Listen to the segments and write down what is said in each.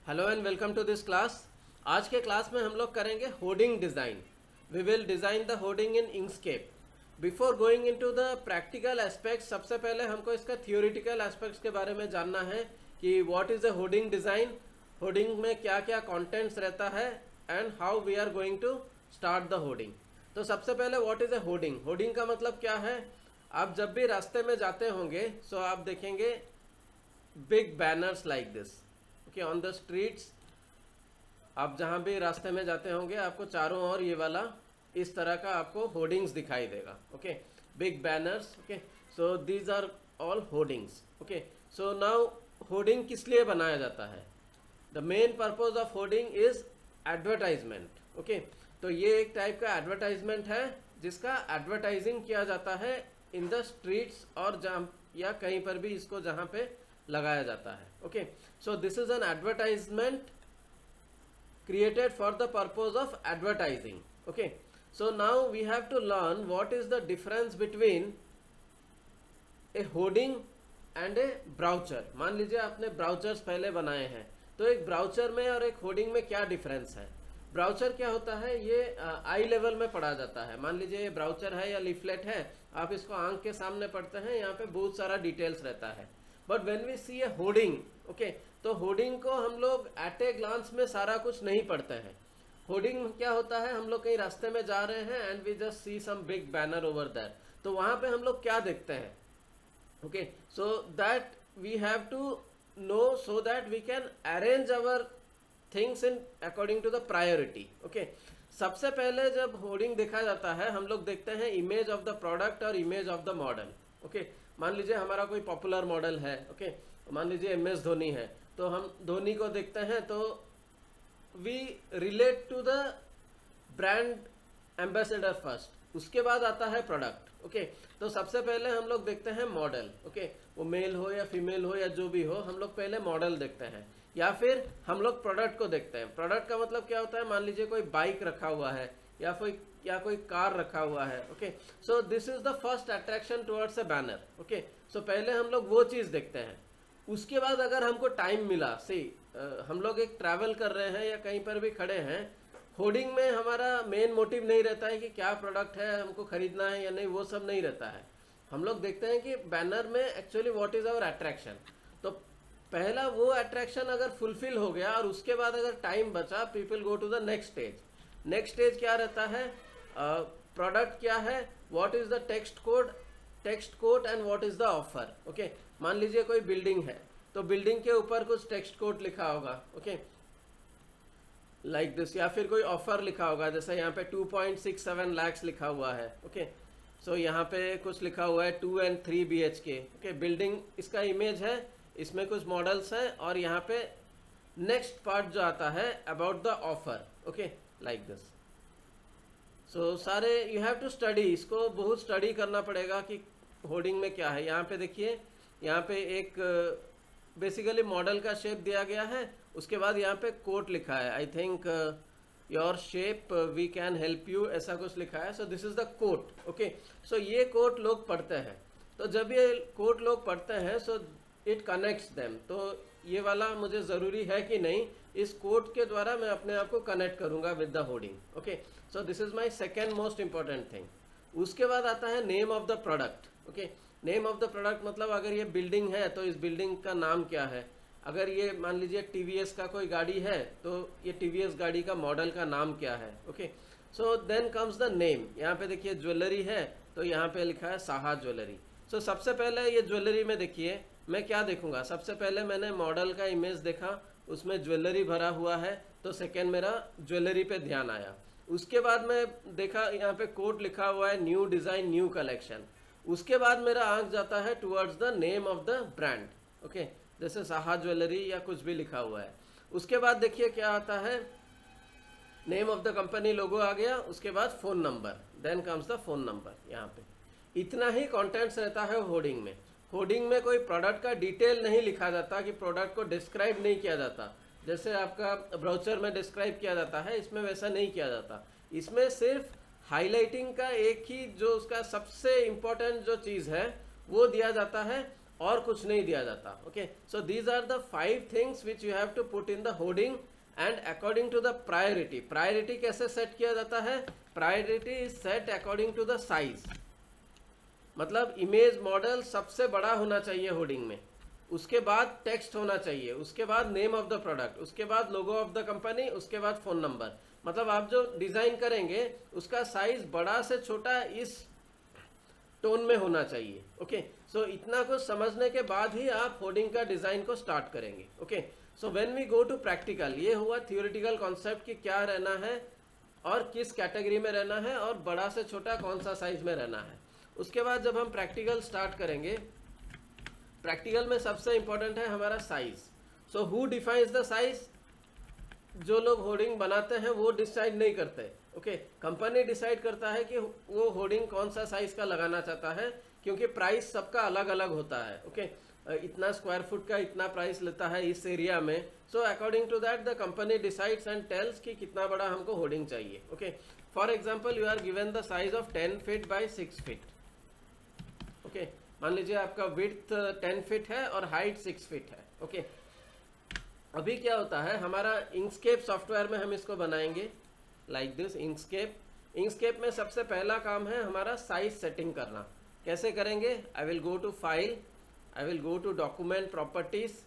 Hello and welcome to this class. आज के class में हम लोग करेंगे hoarding design. We will design the hoarding in Inkscape. Before going into the practical aspects, सबसे पहले हमको इसका थियोरिटिकल एस्पेक्ट्स के बारे में जानना है कि what is a hoarding design, hoarding में क्या क्या कंटेंट्स रहता है and how we are going to start the hoarding. तो सबसे पहले what is a hoarding. Hoarding का मतलब क्या है? आप जब भी रास्ते में जाते होंगे सो आप देखेंगे big banners like this, okay, on the streets. आप जहाँ भी रास्ते में जाते होंगे आपको चारों ओर ये वाला इस तरह का आपको होर्डिंग्स दिखाई देगा, okay, big banners, okay. So these are all hoardings, okay. So now hoarding किस लिए बनाया जाता है? The main purpose of hoarding is advertisement, okay. तो ये एक टाइप का एडवर्टाइजमेंट है जिसका एडवर्टाइजिंग किया जाता है इन द स्ट्रीट्स और जहाँ या कहीं पर भी इसको जहाँ पे लगाया जाता है, okay. So this is an advertisement created for the purpose of advertising, okay. So now we have to learn what is the difference between a hoarding and a brochure। मान लीजिए आपने ब्राउचर्स पहले बनाए हैं, तो एक ब्राउचर में और एक होर्डिंग में क्या डिफरेंस है? ब्राउचर क्या होता है? ये आई लेवल में पढ़ा जाता है। मान लीजिए ये ब्राउचर है या लीफलेट है, आप इसको आंख के सामने पढ़ते हैं, यहाँ पे बहुत सारा डिटेल्स रहता है। But when we see a hoarding, okay, तो होर्डिंग को हम लोग एट ए ग्लांस में सारा कुछ नहीं पढ़ते हैं। होर्डिंग में क्या होता है, हम लोग कहीं रास्ते में जा रहे हैं and we just see some big banner over there, तो वहां पे हम लोग क्या देखते हैं, okay. So that we have to know so that we can arrange our things in according to the priority, okay. सबसे पहले जब होर्डिंग देखा जाता है हम लोग देखते हैं इमेज ऑफ द प्रोडक्ट और image of the model, okay. मान लीजिए हमारा कोई पॉपुलर मॉडल है, ओके, मान लीजिए एमएस धोनी है, तो हम धोनी को देखते हैं तो we relate to the brand ambassador first, उसके बाद आता है प्रोडक्ट, ओके। तो सबसे पहले हम लोग देखते हैं मॉडल, ओके, वो मेल हो या फीमेल हो या जो भी हो, हम लोग पहले मॉडल देखते हैं या फिर हम लोग प्रोडक्ट को देखते हैं। प्रोडक्ट का मतलब क्या होता है? मान लीजिए कोई बाइक रखा हुआ है या कोई कार रखा हुआ है, okay. So this is the first attraction towards a banner, okay. So पहले हम लोग वो चीज देखते हैं। उसके बाद अगर हमको टाइम मिला, हम लोग एक ट्रैवल कर रहे हैं या कहीं पर भी खड़े हैं, होर्डिंग में हमारा मेन मोटिव नहीं रहता है कि क्या प्रोडक्ट है, हमको खरीदना है या नहीं, वो सब नहीं रहता है। हम लोग देखते हैं कि बैनर में actually what is our attraction. तो पहला वो अट्रैक्शन अगर फुलफिल हो गया और उसके बाद अगर टाइम बचा, people go to the next stage. Next stage क्या रहता है? प्रोडक्ट क्या है, what is the text code and what is the offer, okay. मान लीजिए कोई बिल्डिंग है, तो बिल्डिंग के ऊपर कुछ टेक्स्ट कोड लिखा होगा, ओके, लाइक दिस, या फिर कोई ऑफर लिखा होगा, जैसे यहाँ पे 2.67 लाख लिखा हुआ है, ओके। सो यहाँ पे कुछ लिखा हुआ है 2 and 3 BHK, ओके। बिल्डिंग इसका इमेज है, इसमें कुछ मॉडल्स हैं और यहाँ पे नेक्स्ट पार्ट जो आता है about the offer, okay, like this. So सारे यू हैव टू स्टडी, इसको बहुत स्टडी करना पड़ेगा कि होर्डिंग में क्या है। यहाँ पे देखिए, यहाँ पे एक बेसिकली मॉडल का शेप दिया गया है, उसके बाद यहाँ पे कोट लिखा है, I think your shape we can help you, ऐसा कुछ लिखा है। So this is the quote, okay. So ये कोट लोग पढ़ते हैं, तो जब ये कोट लोग पढ़ते हैं सो इट कनेक्ट्स देम। तो ये वाला मुझे ज़रूरी है कि नहीं, इस कोट के द्वारा मैं अपने आप को कनेक्ट करूंगा with the hoarding, okay. So this is my second most important thing. उसके बाद आता है name of the product, okay. Name of the product मतलब अगर ये बिल्डिंग है तो इस बिल्डिंग का नाम क्या है। अगर ये मान लीजिए टीवीएस का कोई गाड़ी है तो ये टीवीएस गाड़ी का मॉडल का नाम क्या है, okay. So then comes the name. यहाँ पे देखिए ज्वेलरी है, तो यहाँ पे लिखा है साहा ज्वेलरी। सो सबसे पहले ये ज्वेलरी में देखिए मैं क्या देखूंगा, सबसे पहले मैंने मॉडल का इमेज देखा, उसमें ज्वेलरी भरा हुआ है, तो सेकेंड मेरा ज्वेलरी पे ध्यान आया। उसके बाद मैं देखा यहाँ पे कोड लिखा हुआ है न्यू डिज़ाइन न्यू कलेक्शन। उसके बाद मेरा आंख जाता है towards the name of the brand, okay, जैसे साहा ज्वेलरी या कुछ भी लिखा हुआ है। उसके बाद देखिए क्या आता है, name of the company logo आ गया, उसके बाद phone number, then comes the phone number. यहाँ पे इतना ही कंटेंट्स रहता है होर्डिंग में। होर्डिंग में कोई प्रोडक्ट का डिटेल नहीं लिखा जाता, कि प्रोडक्ट को डिस्क्राइब नहीं किया जाता, जैसे आपका ब्राउचर में डिस्क्राइब किया जाता है, इसमें वैसा नहीं किया जाता। इसमें सिर्फ हाईलाइटिंग का एक ही जो उसका सबसे इम्पोर्टेंट जो चीज़ है वो दिया जाता है, और कुछ नहीं दिया जाता. Okay, so these are the 5 things which you have to put in the hoarding. And according to the priority, priority कैसे सेट किया जाता है? Priority is set according to the size. मतलब इमेज मॉडल सबसे बड़ा होना चाहिए होर्डिंग में, उसके बाद टेक्स्ट होना चाहिए, उसके बाद नेम ऑफ द प्रोडक्ट, उसके बाद लोगो ऑफ द कंपनी, उसके बाद फोन नंबर. मतलब आप जो डिजाइन करेंगे उसका साइज बड़ा से छोटा इस टोन में होना चाहिए. ओके, सो इतना कुछ समझने के बाद ही आप होर्डिंग का डिजाइन को स्टार्ट करेंगे. Okay, so when we go to practical, ये हुआ थियोरेटिकल कॉन्सेप्ट कि क्या रहना है और किस कैटेगरी में रहना है और बड़ा से छोटा कौन सा साइज में रहना है. उसके बाद जब हम प्रैक्टिकल स्टार्ट करेंगे, प्रैक्टिकल में सबसे इंपॉर्टेंट है हमारा size. So who defines the size? जो लोग होर्डिंग बनाते हैं वो डिसाइड नहीं करते. ओके, कंपनी डिसाइड करता है कि वो होर्डिंग कौन सा साइज का लगाना चाहता है, क्योंकि प्राइस सबका अलग अलग होता है. ओके, इतना स्क्वायर फुट का इतना प्राइस लेता है इस एरिया में. So according to that the company decides and tells कि कितना बड़ा हमको होर्डिंग चाहिए. Okay, for example you are given the size of 10 feet by 6 feet. Okay, मान लीजिए आपका विड्थ 10 फीट है और हाइट 6 फीट है. ओके, अभी क्या होता है, हमारा इंकस्केप सॉफ्टवेयर में हम इसको बनाएंगे लाइक दिस. इंकस्केप में सबसे पहला काम है हमारा साइज सेटिंग करना. कैसे करेंगे? I will go to file, I will go to document properties.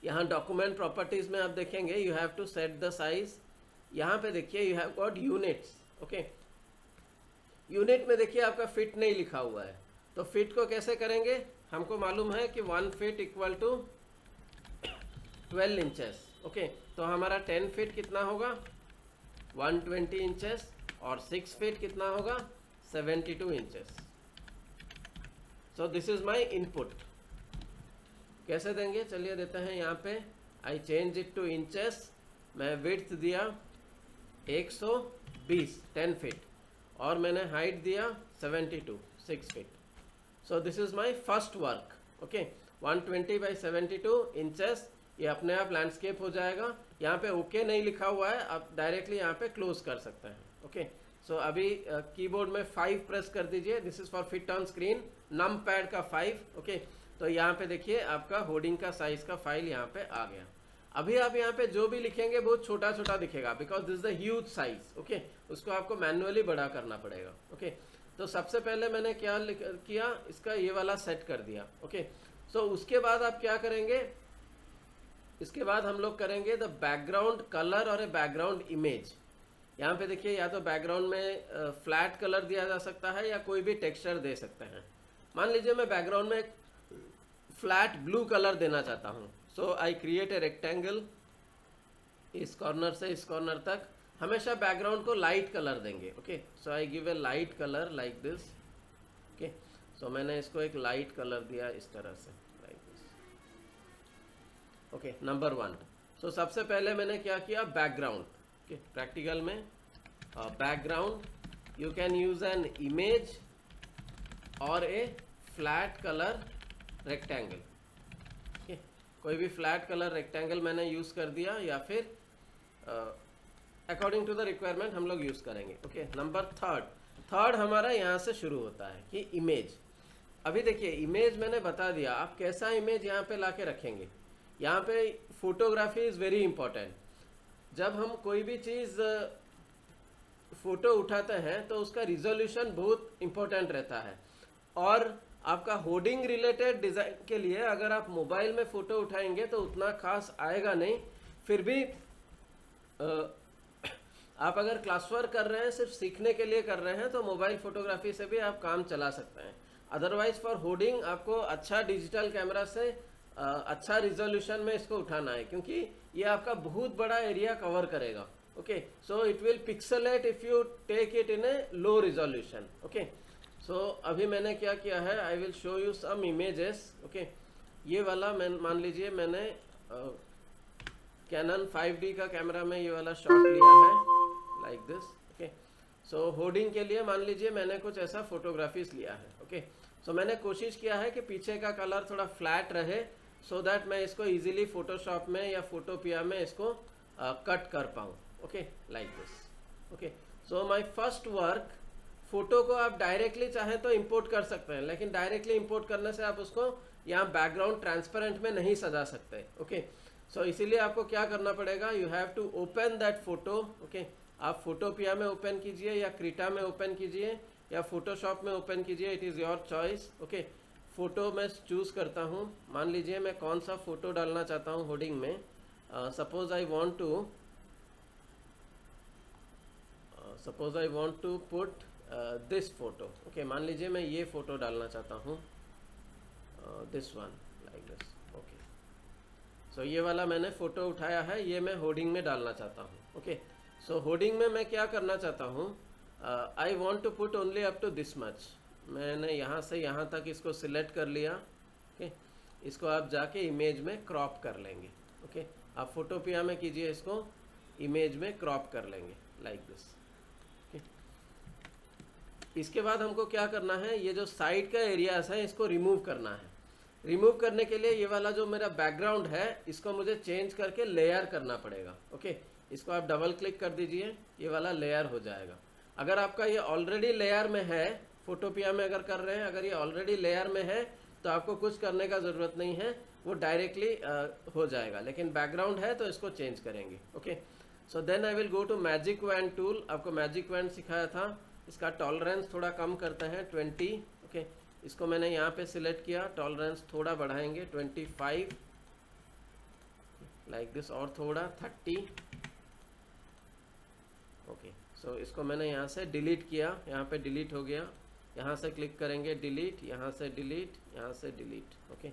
यहाँ डॉक्यूमेंट प्रॉपर्टीज में आप देखेंगे you have to set the size. यहाँ पे देखिए you have got units. Okay, unit में देखिए आपका फिट नहीं लिखा हुआ है, तो फिट को कैसे करेंगे? हमको मालूम है कि 1 feet equal to 12 inches. Okay, तो हमारा 10 फीट कितना होगा? 120 इंचेस. और 6 फीट कितना होगा? 72 inches. So this is my input. कैसे देंगे? चलिए देते हैं यहाँ पे. I change it two inches. मैं विड्थ दिया 120 10 फीट और मैंने हाइट दिया 72 6 feet. So this is my first work. Okay, 120 by 72 inches. ये अपने आप लैंडस्केप हो जाएगा. यहाँ पे ओके नहीं लिखा हुआ है, आप डायरेक्टली यहाँ पे क्लोज कर सकते हैं. ओके, सो अभी कीबोर्ड में 5 प्रेस कर दीजिए. This is for fit on screen. Num pad का 5. ओके, तो यहाँ पे देखिए आपका होर्डिंग का साइज का फाइल यहाँ पे आ गया. अभी आप यहाँ पे जो भी लिखेंगे बहुत छोटा छोटा दिखेगा because this is the huge size. Okay, उसको आपको मैन्युअली बड़ा करना पड़ेगा. ओके, तो सबसे पहले मैंने क्या किया, इसका ये वाला सेट कर दिया. ओके, सो उसके बाद आप क्या करेंगे? इसके बाद हम लोग करेंगे द बैकग्राउंड कलर और ए बैकग्राउंड इमेज. यहाँ पे देखिए या तो बैकग्राउंड में फ्लैट कलर दिया जा सकता है या कोई भी टेक्सचर दे सकते हैं. मान लीजिए मैं बैकग्राउंड में एक फ्लैट ब्लू कलर देना चाहता हूँ. So I create a rectangle. इस कॉर्नर से इस कॉर्नर तक हमेशा बैकग्राउंड को लाइट कलर देंगे. Okay, so I give a light colour like this. Okay, so मैंने इसको एक लाइट कलर दिया इस तरह से like this. Okay, number 1. So सबसे पहले मैंने क्या किया? बैकग्राउंड. ओके, प्रैक्टिकल में background you can use an image और a flat colour rectangle. Okay, कोई भी फ्लैट कलर रेक्टेंगल मैंने यूज कर दिया या फिर अकॉर्डिंग टू द रिक्वायरमेंट हम लोग यूज करेंगे. ओके, नंबर थर्ड हमारा यहाँ से शुरू होता है कि इमेज. अभी देखिए इमेज मैंने बता दिया, आप कैसा इमेज यहाँ पे लाके रखेंगे. यहाँ पे फोटोग्राफी इज वेरी इंपॉर्टेंट. जब हम कोई भी चीज फोटो उठाते हैं तो उसका रिजोल्यूशन बहुत इंपॉर्टेंट रहता है. और आपका होर्डिंग रिलेटेड डिजाइन के लिए अगर आप मोबाइल में फोटो उठाएंगे तो उतना खास आएगा नहीं. फिर भी आप अगर क्लास वर्क कर रहे हैं, सिर्फ सीखने के लिए कर रहे हैं, तो मोबाइल फोटोग्राफी से भी आप काम चला सकते हैं. अदरवाइज फॉर होर्डिंग आपको अच्छा डिजिटल कैमरा से अच्छा रिजोल्यूशन में इसको उठाना है, क्योंकि ये आपका बहुत बड़ा एरिया कवर करेगा. Okay, so it will pixelate if you take it in a low resolution. Okay, so अभी मैंने क्या किया है, I will show you some images. Okay, ये वाला मान लीजिए मैंने कैनन 5D का कैमरा में ये वाला शॉट लिया है like this. Okay, so hoarding के लिए मान लीजिए मैंने कुछ ऐसा फोटोग्राफीज लिया है. ओके, सो मैंने कोशिश किया है कि पीछे का कलर थोड़ा फ्लैट रहे सो दैट मैं इसको इजीली फोटोशॉप में या फोटोपिया में इसको कट कर पाऊँ. Okay, like this. Okay, so my first work photo को आप डायरेक्टली चाहें तो इंपोर्ट कर सकते हैं, लेकिन डायरेक्टली इंपोर्ट करने से आप उसको यहाँ बैकग्राउंड ट्रांसपेरेंट में नहीं सजा सकते। ओके, सो इसीलिए आपको क्या करना पड़ेगा, you have to open that photo. Okay, आप फोटोपिया में ओपन कीजिए या क्रीटा में ओपन कीजिए या फोटोशॉप में ओपन कीजिए, it is your choice. Okay, photo मैं चूज़ करता हूँ। मान लीजिए मैं कौन सा फोटो डालना चाहता हूँ होर्डिंग में। Suppose I want to put this photo. Okay, मान लीजिए मैं ये फोटो डालना चाहता हूँ, this one like this. Okay, so ये वाला मैंने फोटो उठाया है, ये मैं होर्डिंग में डालना चाहता हूँ। ओके, सो होर्डिंग में मैं क्या करना चाहता हूँ, I want to put only up to this much. मैंने यहाँ से यहाँ तक इसको सिलेक्ट कर लिया। ओके, इसको आप जाके इमेज में क्रॉप कर लेंगे। ओके, आप फोटोपिया में कीजिए, इसको इमेज में क्रॉप कर लेंगे लाइक दिस। इसके बाद हमको क्या करना है, ये जो साइड का एरियाज है इसको रिमूव करना है। रिमूव करने के लिए ये वाला जो मेरा बैकग्राउंड है इसको मुझे चेंज करके लेयर करना पड़ेगा। ओके, इसको आप डबल क्लिक कर दीजिए, ये वाला लेयर हो जाएगा। अगर आपका ये ऑलरेडी लेयर में है, फोटोपिया में अगर कर रहे हैं, अगर ये ऑलरेडी लेयर में है तो आपको कुछ करने का ज़रूरत नहीं है, वो डायरेक्टली हो जाएगा। लेकिन बैकग्राउंड है तो इसको चेंज करेंगे। Okay, so then I will go to magic wand tool. आपको मैजिक वैन सिखाया था, इसका टॉलरेंस थोड़ा कम करते हैं 20। ओके, इसको मैंने यहाँ पे सिलेक्ट किया, टॉलरेंस थोड़ा बढ़ाएंगे 25 लाइक दिस, और थोड़ा 30। ओके, सो इसको मैंने यहाँ से डिलीट किया, यहाँ पे डिलीट हो गया। यहाँ से क्लिक करेंगे डिलीट, यहाँ से डिलीट, यहाँ से डिलीट। Okay,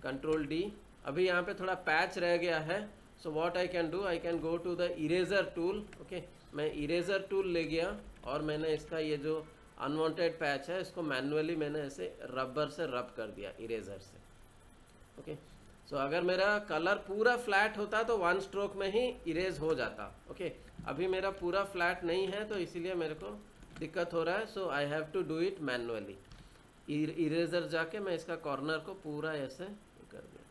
control D. अभी यहाँ पे थोड़ा पैच रह गया है, so what I can do, I can go to the eraser tool. Okay, मैं इरेजर टूल ले गया और मैंने इसका ये जो अनवांटेड पैच है इसको मैन्युअली मैंने ऐसे रबर से रब कर दिया, इरेजर से। ओके, सो अगर मेरा कलर पूरा फ्लैट होता तो वन स्ट्रोक में ही इरेज हो जाता। ओके, अभी मेरा पूरा फ्लैट नहीं है तो इसीलिए मेरे को दिक्कत हो रहा है, so I have to do it manually. Eraser जाके मैं इसका कॉर्नर को पूरा ऐसे कर दिया।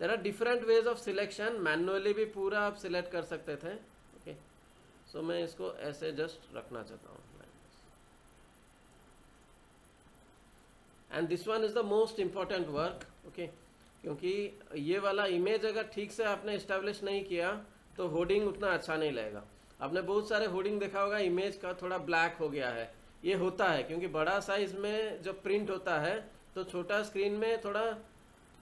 There are different ways of selection, manually भी पूरा आप सिलेक्ट कर सकते थे। ओके, सो मैं इसको ऐसे जस्ट रखना चाहता हूँ, and this one is the most important work. Okay, क्योंकि ये वाला इमेज अगर ठीक से आपने इस्टेब्लिश नहीं किया तो होर्डिंग उतना अच्छा नहीं लगेगा। आपने बहुत सारे होर्डिंग देखा होगा, इमेज का थोड़ा ब्लैक हो गया है, ये होता है क्योंकि बड़ा साइज में जब प्रिंट होता है तो छोटा स्क्रीन में थोड़ा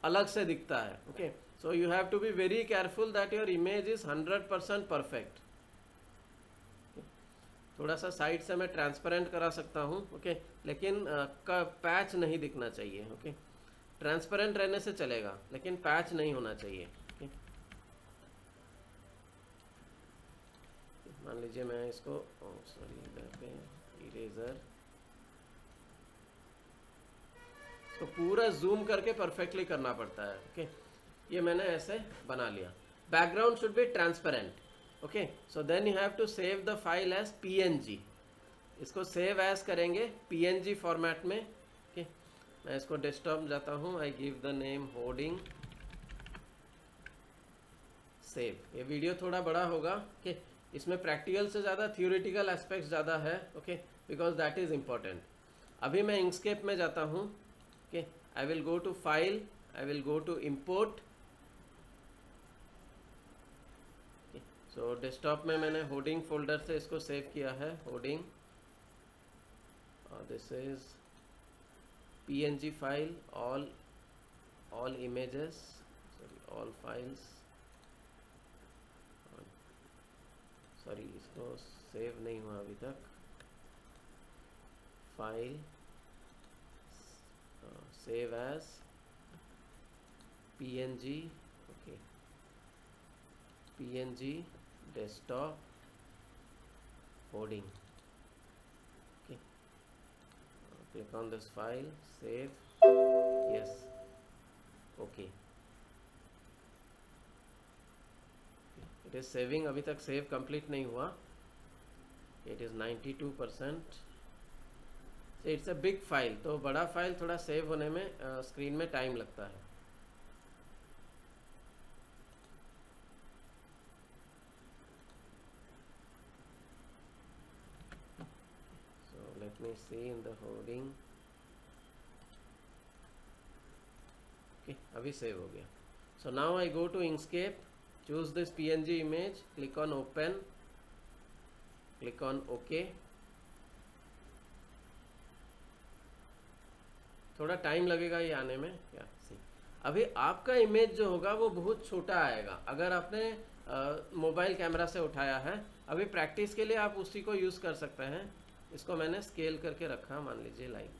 अलग से दिखता है। Okay, so you have to be very careful that your image is 100% perfect. थोड़ा सा साइड से मैं ट्रांसपेरेंट करा सकता हूँ। ओके, लेकिन का पैच नहीं दिखना चाहिए। ओके, ट्रांसपेरेंट रहने से चलेगा लेकिन पैच नहीं होना चाहिए। ओके, मान लीजिए मैं इसको इरेजर इसको पूरा जूम करके परफेक्टली करना पड़ता है। ओके, ये मैंने ऐसे बना लिया। Background should be transparent. Okay, so then you have to save the file as PNG। इसको सेव एज करेंगे PNG फॉर्मेट में। ओके, मैं इसको डेस्कटॉप जाता हूँ, I give the name hoarding, save. ये वीडियो थोड़ा बड़ा होगा। ओके, इसमें प्रैक्टिकल से ज़्यादा थियोरेटिकल एस्पेक्ट्स ज़्यादा है। Okay, because that is important. अभी मैं इंकस्केप में जाता हूँ। Okay, I will go to file, I will go to import. So desktop में मैंने होर्डिंग फोल्डर से इसको सेव किया है, होर्डिंग, और this is PNG file, all images, sorry all files, sorry इसको सेव नहीं हुआ अभी तक। File, save as PNG। Okay, PNG desktop hoarding। Okay, click on this file, save, yes, okay, it is saving। अभी तक save complete नहीं हुआ, it is 92%। It's a big file, तो बड़ा फाइल थोड़ा सेव होने में स्क्रीन में टाइम लगता है। me see in the holding. Okay, अभी सेव हो गया. So now I go to Inkscape, choose this PNG image, click on open, click on OK. थोड़ा टाइम लगेगा ये आने में. क्या सी अभी आपका इमेज जो होगा वो बहुत छोटा आएगा अगर आपने मोबाइल कैमरा से उठाया है. अभी प्रैक्टिस के लिए आप उसी को यूज़ कर सकते हैं. इसको मैंने स्केल करके रखा, मान लीजिए like.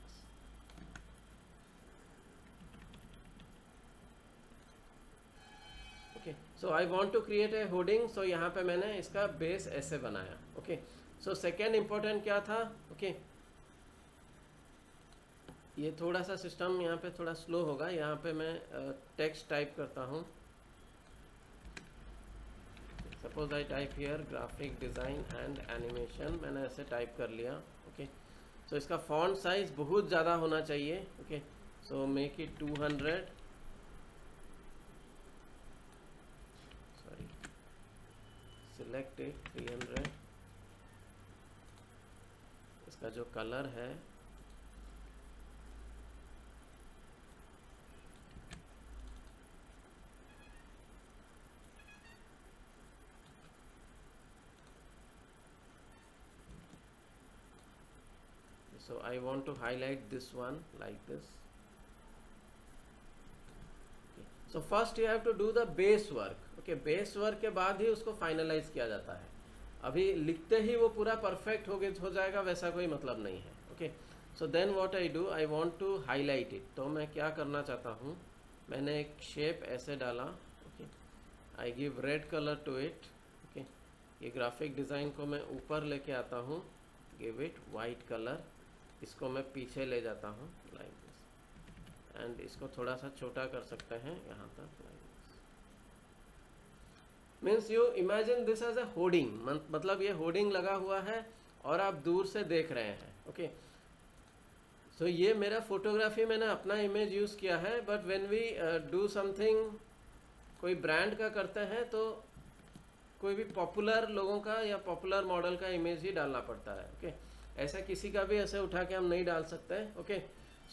Okay, so I want to create a hoarding. So यहाँ पे मैंने इसका बेस ऐसे बनाया. ओके, सो सेकेंड इम्पोर्टेंट क्या था. ओके, ये थोड़ा सा सिस्टम यहाँ पे थोड़ा स्लो होगा. यहाँ पे मैं टेक्स्ट टाइप करता हूँ. Suppose I type here graphic design and animation. मैंने ऐसे टाइप कर लिया. ओके, सो इसका फॉन्ट साइज बहुत ज़्यादा होना चाहिए. Okay, so make it 200. Sorry, select it 300. इसका जो कलर है so I want to highlight this one like this. Okay. So first you have to do the base work. Okay, base work के बाद ही उसको फाइनलाइज किया जाता है. अभी लिखते ही वो पूरा परफेक्ट हो जाएगा वैसा कोई मतलब नहीं है. Okay, so then what I do, I want to highlight it. तो मैं क्या करना चाहता हूँ, मैंने एक शेप ऐसे डाला. Okay, I give red colour to it. Okay, ये ग्राफिक डिज़ाइन को मैं ऊपर लेके आता हूँ, गिव इट वाइट कलर. इसको मैं पीछे ले जाता हूँ लाइक दिस एंड इसको थोड़ा सा छोटा कर सकते हैं यहाँ तक like this. Means you imagine this as a hoarding. मतलब ये होर्डिंग लगा हुआ है और आप दूर से देख रहे हैं. ओके, सो ये मेरा फोटोग्राफी मैंने अपना इमेज यूज़ किया है. But when we do something, कोई ब्रांड का करते हैं तो कोई भी पॉपुलर लोगों का या पॉपुलर मॉडल का इमेज ही डालना पड़ता है. ओके, ऐसा किसी का भी ऐसे उठा के हम नहीं डाल सकते. Okay,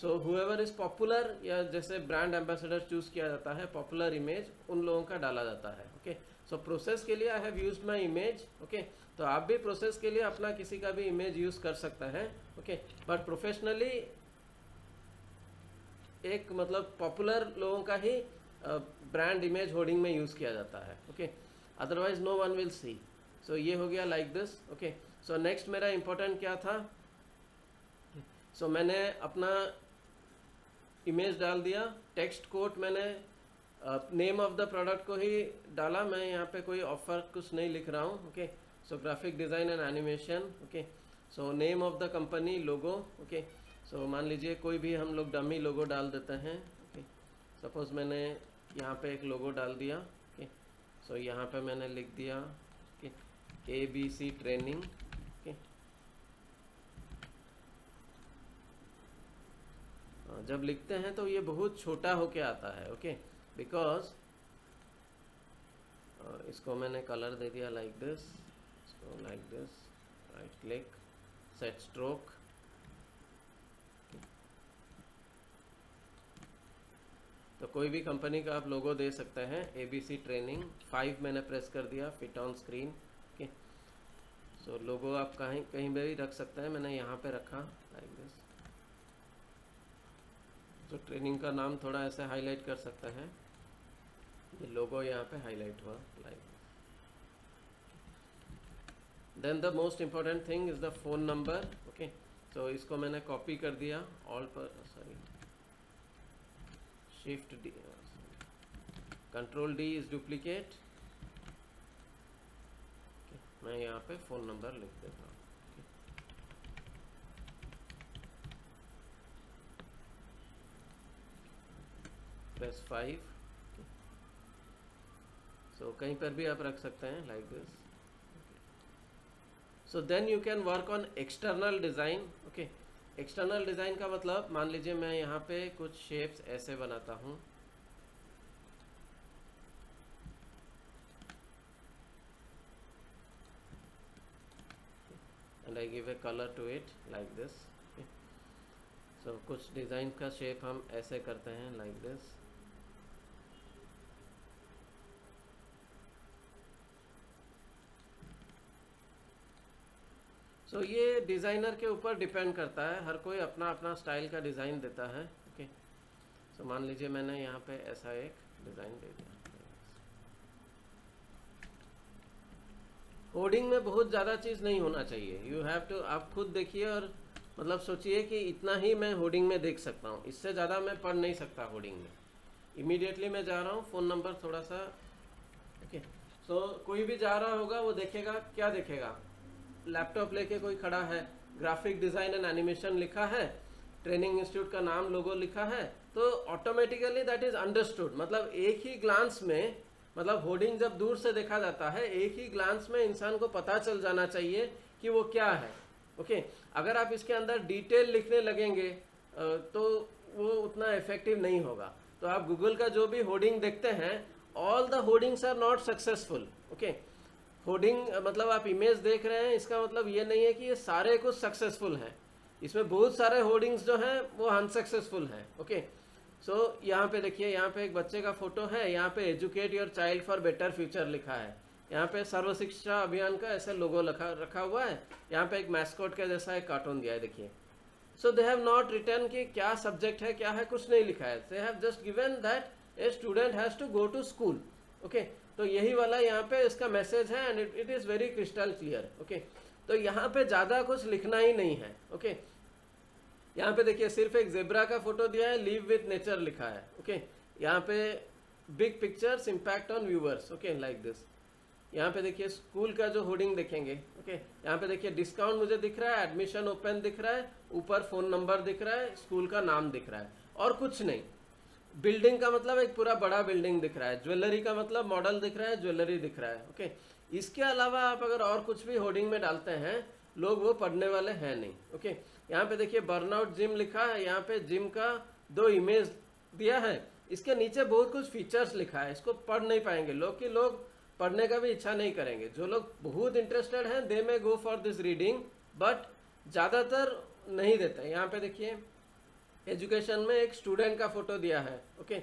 so whoever is popular या जैसे ब्रांड एम्बेसडर चूज किया जाता है, पॉपुलर इमेज उन लोगों का डाला जाता है. ओके, सो प्रोसेस के लिए I have used my image. Okay, तो आप भी प्रोसेस के लिए अपना किसी का भी इमेज यूज कर सकते हैं. ओके, बट प्रोफेशनली एक मतलब पॉपुलर लोगों का ही ब्रांड इमेज होर्डिंग में यूज किया जाता है. Okay, otherwise no one will see. So ये हो गया like this. Okay, so next मेरा इम्पोर्टेंट क्या था. सो मैंने अपना इमेज डाल दिया. टेक्स्ट कोट मैंने नेम ऑफ द प्रोडक्ट को ही डाला. मैं यहाँ पे कोई ऑफर कुछ नहीं लिख रहा हूँ. Okay, so graphic design and animation. Okay, so name of the company, logo. Okay, so मान लीजिए कोई भी हम लोग डमी लोगो डाल देते हैं. ओके, सपोज मैंने यहाँ पे एक लोगो डाल दिया. ओके, सो यहाँ पे मैंने लिख दिया कि ABC ट्रेनिंग. ओके, जब लिखते हैं तो ये बहुत छोटा होके आता है. ओके, बिकॉज इसको मैंने कलर दे दिया लाइक दिस. इसको like this, right click, set stroke. तो कोई भी कंपनी का आप लोगो दे सकते हैं. ABC ट्रेनिंग 5 मैंने प्रेस कर दिया, फिट ऑन स्क्रीन. ओके, सो लोगो आप कहीं कहीं भी रख सकते हैं. मैंने यहाँ पे रखा लाइक दिस. तो ट्रेनिंग का नाम थोड़ा ऐसे हाईलाइट कर सकते हैं. ये लोगो यहाँ पे हाईलाइट हुआ like. Then the most important thing is the phone number. Okay, तो इसको मैंने कॉपी कर दिया. ऑल पर sorry, shift D, control D is duplicate. मैं यहाँ पे फ़ोन नंबर लिख देता हूँ. प्रेस 5. सो कहीं पर भी आप रख सकते हैं like this. So then you can work on external design. Okay, external design का मतलब मान लीजिए मैं यहाँ पे कुछ शेप्स ऐसे बनाता हूँ. and I give a color to it like this. सो कुछ डिज़ाइन का शेप हम ऐसे करते हैं लाइक दिस। सो ये डिज़ाइनर के ऊपर डिपेंड करता है, हर कोई अपना अपना स्टाइल का डिज़ाइन देता है। ओके, सो मान लीजिए मैंने यहाँ पे ऐसा एक डिज़ाइन दे दिया। होर्डिंग में बहुत ज़्यादा चीज़ नहीं होना चाहिए, यू हैव टू, आप खुद देखिए और मतलब सोचिए कि इतना ही मैं होर्डिंग में देख सकता हूँ, इससे ज़्यादा मैं पढ़ नहीं सकता होर्डिंग में। इमीडिएटली मैं जा रहा हूँ, फ़ोन नंबर थोड़ा सा। ओके, सो कोई भी जा रहा होगा वो देखेगा, क्या देखेगा, लैपटॉप लेके कोई खड़ा है, ग्राफिक डिज़ाइन एंड एनिमेशन लिखा है, ट्रेनिंग इंस्टीट्यूट का नाम लोगो लिखा है, तो ऑटोमेटिकली दैट इज अंडरस्टूड। मतलब एक ही ग्लांस में, मतलब होर्डिंग जब दूर से देखा जाता है, एक ही ग्लांस में इंसान को पता चल जाना चाहिए कि वो क्या है। ओके, अगर आप इसके अंदर डिटेल लिखने लगेंगे तो वो उतना इफेक्टिव नहीं होगा। तो आप गूगल का जो भी होर्डिंग देखते हैं, all the hoardings are not successful. Okay, hoarding मतलब आप इमेज देख रहे हैं, इसका मतलब ये नहीं है कि ये सारे कुछ सक्सेसफुल हैं, इसमें बहुत सारे होर्डिंग्स जो हैं वो अनसक्सेसफुल हैं। ओके, सो यहाँ पे देखिए, यहाँ पे एक बच्चे का फोटो है, यहाँ पे educate your child for better future लिखा है, यहाँ पे सर्व शिक्षा अभियान का ऐसा लोगो रखा हुआ है, यहाँ पे एक मैस्कॉट का जैसा एक कार्टून दिया है, देखिए। सो दे हैव नॉट रिटर्न कि क्या सब्जेक्ट है, क्या है, कुछ नहीं लिखा है। They have just given that a student has to go to school. Okay, तो यही वाला यहाँ पे इसका मैसेज है, and it is very crystal clear. Okay, तो यहाँ पे ज़्यादा कुछ लिखना ही नहीं है। ओके, यहाँ पे देखिए सिर्फ एक जेब्रा का फोटो दिया है, लिव विथ नेचर लिखा है। ओके, यहाँ पे big pictures impact on viewers, okay, like this. यहाँ पे देखिए स्कूल का जो होर्डिंग देखेंगे। ओके, यहाँ पे देखिए डिस्काउंट मुझे दिख रहा है, एडमिशन ओपन दिख रहा है, ऊपर फोन नंबर दिख रहा है, स्कूल का नाम दिख रहा है, और कुछ नहीं। बिल्डिंग का मतलब एक पूरा बड़ा बिल्डिंग दिख रहा है, ज्वेलरी का मतलब मॉडल दिख रहा है, ज्वेलरी दिख रहा है। ओके, इसके अलावा आप अगर और कुछ भी होर्डिंग में डालते हैं, लोग वो पढ़ने वाले हैं नहीं। ओके, यहाँ पे देखिए बर्नआउट जिम लिखा है, यहाँ पे जिम का 2 इमेज दिया है, इसके नीचे बहुत कुछ फीचर्स लिखा है, इसको पढ़ नहीं पाएंगे लोग, कि लोग पढ़ने का भी इच्छा नहीं करेंगे। जो लोग बहुत इंटरेस्टेड हैं, they may go for this reading, but ज़्यादातर नहीं देते। यहाँ पे देखिए एजुकेशन में एक स्टूडेंट का फोटो दिया है। ओके,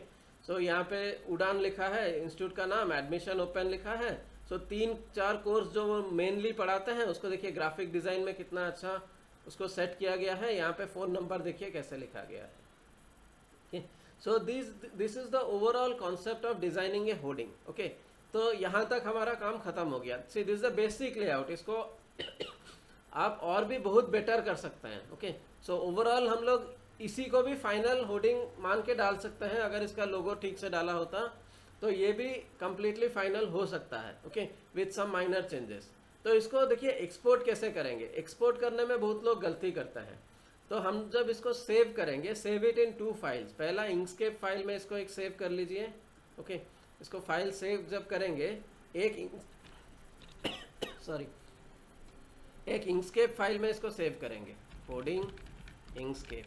सो यहाँ पे उड़ान लिखा है, इंस्टीट्यूट का नाम, एडमिशन ओपन लिखा है। सो 3-4 कोर्स जो वो मेनली पढ़ाते हैं, उसको देखिए ग्राफिक डिज़ाइन में कितना अच्छा उसको सेट किया गया है। यहाँ पे फ़ोन नंबर देखिए कैसे लिखा गया है। So this is the overall concept of designing A hoarding. Okay, तो यहाँ तक हमारा काम खत्म हो गया। See this the basic layout, इसको आप और भी बहुत बेटर कर सकते हैं। ओके, सो ओवरऑल हम लोग इसी को भी फाइनल होर्डिंग मान के डाल सकते हैं। अगर इसका लोगो ठीक से डाला होता तो ये भी कंप्लीटली फाइनल हो सकता है। Okay, with some minor changes. तो इसको देखिए एक्सपोर्ट कैसे करेंगे। एक्सपोर्ट करने में बहुत लोग गलती करते हैं। तो हम जब इसको सेव करेंगे, सेव इट इन 2 फाइल्स। पहला इंक्सकेप फाइल में इसको एक सेव कर लीजिए। ओके, इसको फाइल सेव जब करेंगे, एक इंक्सकेप फाइल में इसको सेव करेंगे, कोडिंग इंक्सकेप।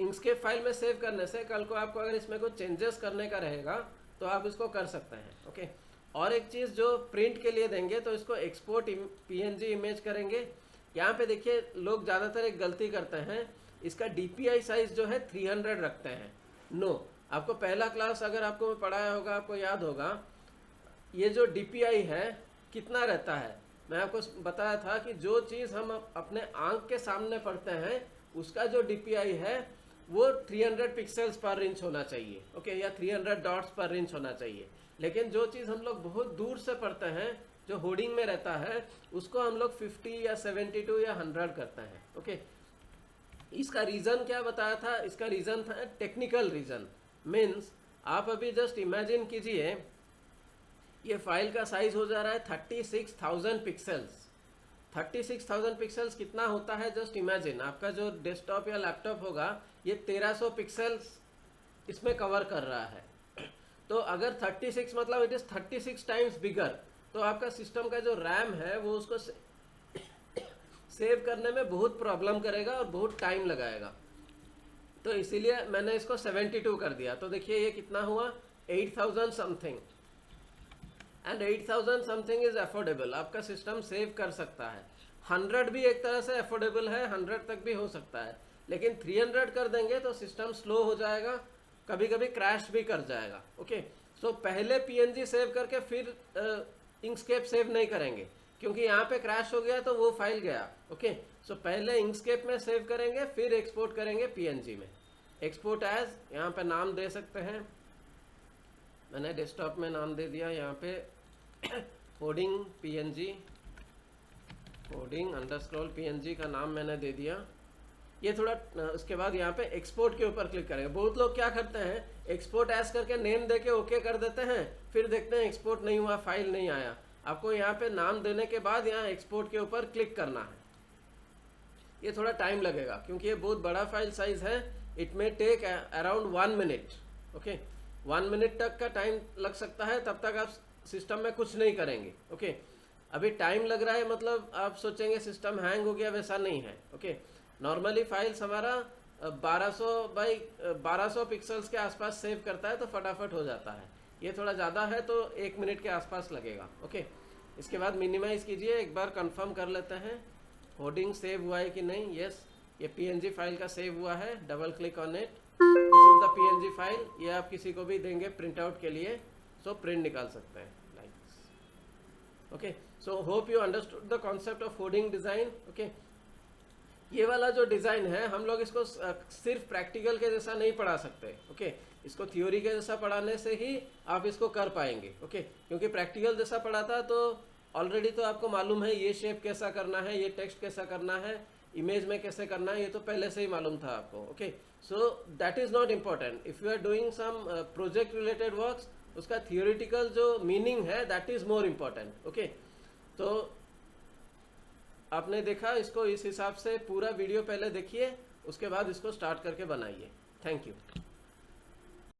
इंक्सकेप फाइल में सेव करने से कल को आपको अगर इसमें कुछ चेंजेस करने का रहेगा तो आप इसको कर सकते हैं। ओके, और एक चीज़ जो प्रिंट के लिए देंगे, तो इसको एक्सपोर्ट PNG इमेज करेंगे। यहाँ पे देखिए लोग ज़्यादातर एक गलती करते हैं, इसका DPI साइज जो है 300 रखते हैं। नो, आपको पहला क्लास अगर आपको मैं पढ़ाया होगा, आपको याद होगा, ये जो DPI है कितना रहता है। मैं आपको बताया था कि जो चीज़ हम अपने आंख के सामने पढ़ते हैं, उसका जो DPI है वो 300 पिक्सल्स पर इंच होना चाहिए। ओके, या 300 डॉट्स पर इंच होना चाहिए। लेकिन जो चीज़ हम लोग बहुत दूर से पढ़ते हैं, जो होर्डिंग में रहता है, उसको हम लोग 50 या 72 या 100 करते हैं। ओके, इसका रीज़न क्या बताया था, इसका रीज़न था टेक्निकल रीज़न। मीन्स आप अभी जस्ट इमेजिन कीजिए, ये फाइल का साइज हो जा रहा है 36,000 पिक्सल्स। 36,000 पिक्सल्स कितना होता है, जस्ट इमेजिन। आपका जो डेस्कटॉप या लैपटॉप होगा, ये 1300 पिक्सल्स इसमें कवर कर रहा है। तो अगर 36 मतलब इट इज़ 36 टाइम्स बिगर, तो आपका सिस्टम का जो रैम है वो उसको सेव करने में बहुत प्रॉब्लम करेगा और बहुत टाइम लगाएगा। तो इसीलिए मैंने इसको 72 कर दिया। तो देखिए ये कितना हुआ, 8000 something. And 8000 something is affordable, आपका सिस्टम सेव कर सकता है। 100 भी एक तरह से अफोर्डेबल है, 100 तक भी हो सकता है। लेकिन 300 कर देंगे तो सिस्टम स्लो हो जाएगा, कभी कभी क्रैश भी कर जाएगा। ओके, सो पहले पीएनजी सेव करके फिर इंकस्केप सेव नहीं करेंगे, क्योंकि यहाँ पे क्रैश हो गया तो वो फाइल गया। ओके, सो पहले इंकस्केप में सेव करेंगे, फिर एक्सपोर्ट करेंगे पीएनजी में। एक्सपोर्ट एज, यहाँ पे नाम दे सकते हैं, मैंने डेस्कटॉप में नाम दे दिया यहाँ पे hoarding PNG, hoarding underscore PNG का नाम मैंने दे दिया। ये थोड़ा उसके बाद यहाँ पे एक्सपोर्ट के ऊपर क्लिक करेंगे। बहुत लोग क्या करते हैं, एक्सपोर्ट एज करके नेम देके ओके कर देते हैं, फिर देखते हैं एक्सपोर्ट नहीं हुआ, फाइल नहीं आया। आपको यहाँ पे नाम देने के बाद यहाँ एक्सपोर्ट के ऊपर क्लिक करना है। ये थोड़ा टाइम लगेगा क्योंकि ये बहुत बड़ा फाइल साइज है। It may take around 1 minute. Okay, 1 minute तक का टाइम लग सकता है, तब तक आप सिस्टम में कुछ नहीं करेंगे। ओके, अभी टाइम लग रहा है मतलब आप सोचेंगे सिस्टम हैंग हो गया, वैसा नहीं है। ओके, नॉर्मली फाइल्स हमारा 1200 बाई 1200 पिक्सल्स के आसपास सेव करता है तो फटाफट हो जाता है। ये थोड़ा ज़्यादा है तो 1 मिनट के आसपास लगेगा। ओके, इसके बाद मिनिमाइज कीजिए, एक बार कंफर्म कर लेते हैं होर्डिंग सेव हुआ है कि नहीं। यस, ये पीएनजी फाइल का सेव हुआ है, double click on it, this is the PNG file. ये आप किसी को भी देंगे प्रिंट आउट के लिए, सो प्रिंट निकाल सकते हैं like this. Okay, so hope you understood the concept of hoarding design. Okay, ये वाला जो डिज़ाइन है हम लोग इसको सिर्फ प्रैक्टिकल के जैसा नहीं पढ़ा सकते। ओके, इसको थ्योरी के जैसा पढ़ाने से ही आप इसको कर पाएंगे। ओके, क्योंकि प्रैक्टिकल जैसा पढ़ाता तो ऑलरेडी तो आपको मालूम है ये शेप कैसा करना है, ये टेक्स्ट कैसा करना है, इमेज में कैसे करना है, ये तो पहले से ही मालूम था आपको। Okay, so that is not important. If you are doing some project related works, उसका थियोरिटिकल जो मीनिंग है that is more important. Okay, तो आपने देखा, इसको इस हिसाब से पूरा वीडियो पहले देखिए, उसके बाद इसको स्टार्ट करके बनाइए। Thank you.